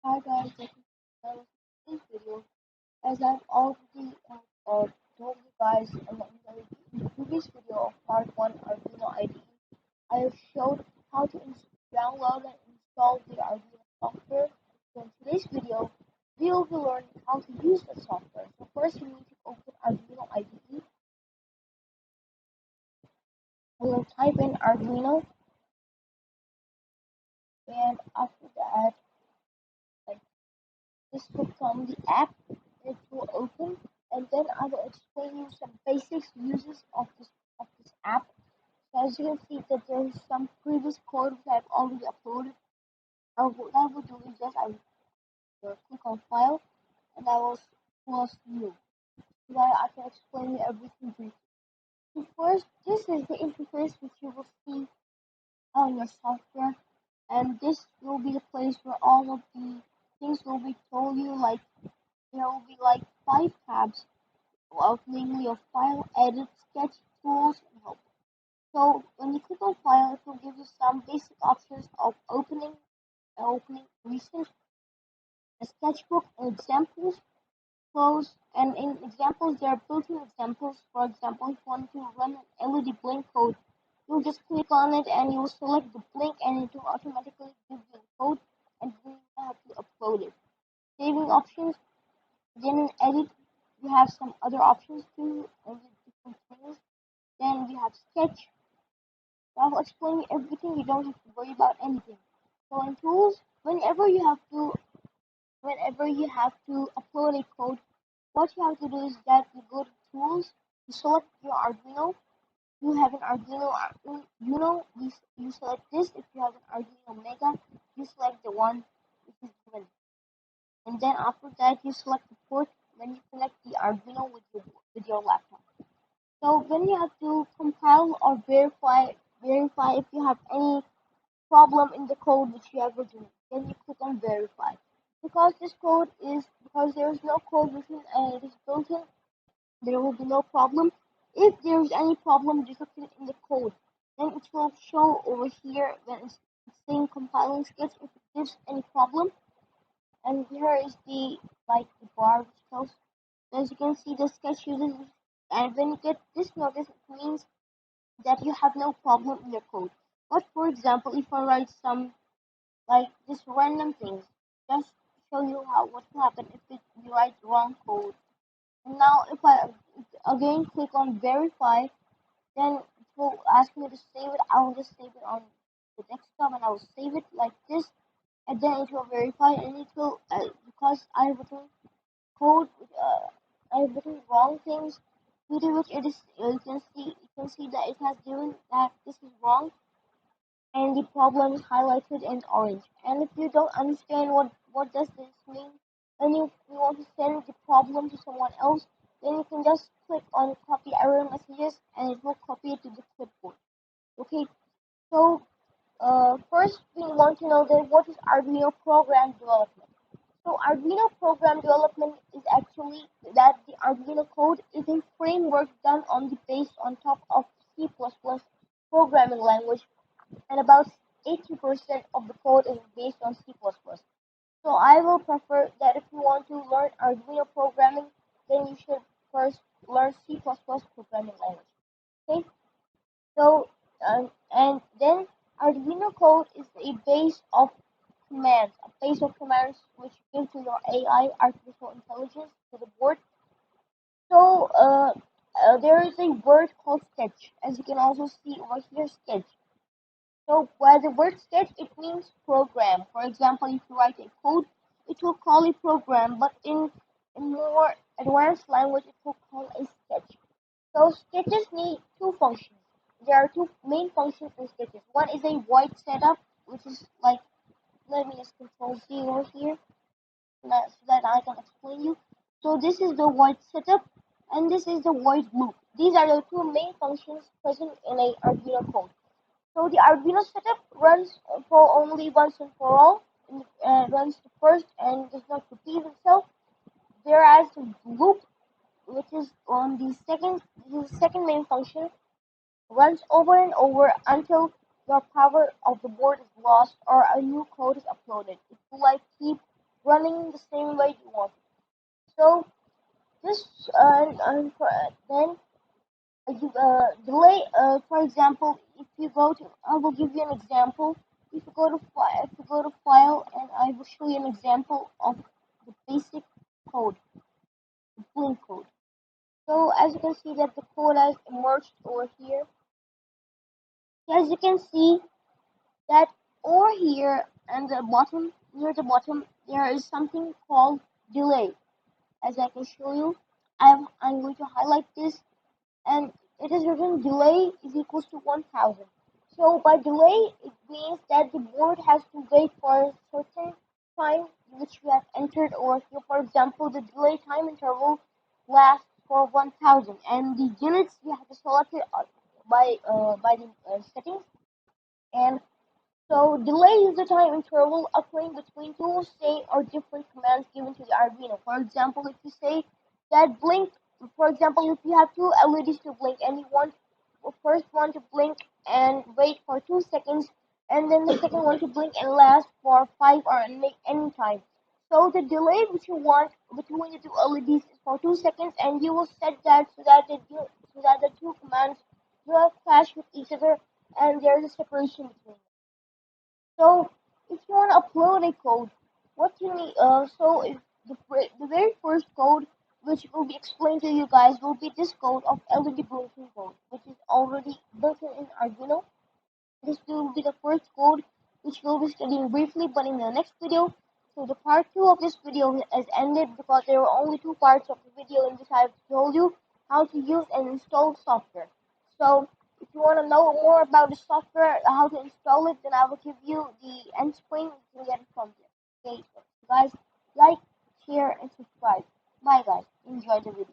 Hi guys, this is this video. As I've already told you guys in the previous video of part 1 Arduino IDE, I have showed how to download and install the Arduino software. So in today's video, we will be learning how to use the software. So first you need to open Arduino IDE. We'll type in Arduino and after that, like this will come the app. It will open and then I will explain you some basic uses of this app. So as you can see that there is some previous code which I've already uploaded. What I will do is just I will click on file and I will close new so that I can explain you everything briefly. So first, this is the interface which you will see on your software, and this will be the place where all of the things will be told you. Like there will be like 5 tabs of namely of file, edit, sketch, tools, and help. So when you click on file, it will give you some basic options of opening recent, a sketchbook, and examples, close, and in examples there are built-in examples. For example, if you want to run an LED blink code, you'll just click on it and you will select the blink and it will automatically give you the code and then you have to upload it. Saving options, then in edit you have some other options too with different things. Then you have sketch. I will explain you everything. You don't have to worry about anything. So in tools, whenever you have to upload a code, what you have to do is that you go to tools, you select your Arduino. You have an Arduino Uno, you select this. If you have an Arduino Mega, you select the one which is given. And then after that, you select the port. Then you connect the Arduino with your laptop. So when you have to compile or verify if you have any problem in the code which you have written. Then you click on verify. Because there is no code written and it is built in, there will be no problem. If there is any problem detected in the code, then it will show over here when it's saying compiling sketch if it gives any problem. And here is the the bar which tells. As you can see, the sketch uses, and when you get this notice, it means that you have no problem in your code. But for example, if I write some just random things, just to show you how what will happen if you write wrong code. And now if I again click on verify, then it will ask me to save it. I will just save it on the desktop and I will save it like this, and then it will verify and it will because I have written code, I have written wrong things due to which it is you can see that it has given that this is wrong and the problem is highlighted in orange. And if you don't understand what does this mean, and you want to send the problem to someone else, then you can just click on copy error messages and it will copy it to the clipboard. Okay, so first we want to know that what is Arduino program development. So Arduino program development is actually that the Arduino code is a framework done on the based on top of C++ programming language, and about 80% of the code is based on C++. So I will prefer that if you want to learn Arduino programming, then you should first learn C++ programming language. Okay, so and then Arduino code is a base of commands, a base of commands which give to your AI, artificial intelligence, to the board. So there is a word called sketch, as you can also see over here, sketch. So where the word sketch, it means program. For example, if you write a code, it will call a program, but in more advanced language, it will call a sketch. So sketches need two functions. There are two main functions in sketches. One is a void setup, which is like, let me just control Z over here so that I can explain you. So this is the void setup, and this is the void loop. These are the two main functions present in a Arduino code. So the Arduino setup runs for only once and for all, runs the first and does not repeat itself. Whereas the loop, which is on the second main function, runs over and over until the power of the board is lost or a new code is uploaded. It will like keep running the same way you want. So this then delay. For example, if you go to, I will give you an example. If you go to file, and I will show you an example of the basic code, the Blink code. So as you can see that the code has emerged over here. As you can see that over here and the bottom, near the bottom, there is something called delay. As I can show you, I'm going to highlight this, and it is written delay is equals to 1000. So by delay, it means that the board has to wait for a certain time which we have entered over here. For example, the delay time interval lasts for 1000, and the units you have to select it by the settings. And so delay is the time interval occurring between two same or different commands given to the Arduino. For example, if you say that blink, for example, if you have two LEDs to blink and you want the first one to blink and wait for 2 seconds, and then the second one to blink and last for 5 or any time. So the delay which you want between the two LEDs is for 2 seconds, and you will set that so that the two commands do not clash with each other, and there is a separation between them. So if you want to upload a code, what you need, so if the very first code which will be explained to you guys will be this code of LED blinking code, which is already built in Arduino. This will be the first code which we'll be studying briefly, but in the next video. So the part 2 of this video has ended because there were only 2 parts of the video in which I've told you how to use and install software. So if you want to know more about the software, how to install it, then I will give you the end screen. You can get it from there. Okay, so guys, like, share, and subscribe. Bye guys. Enjoy the video.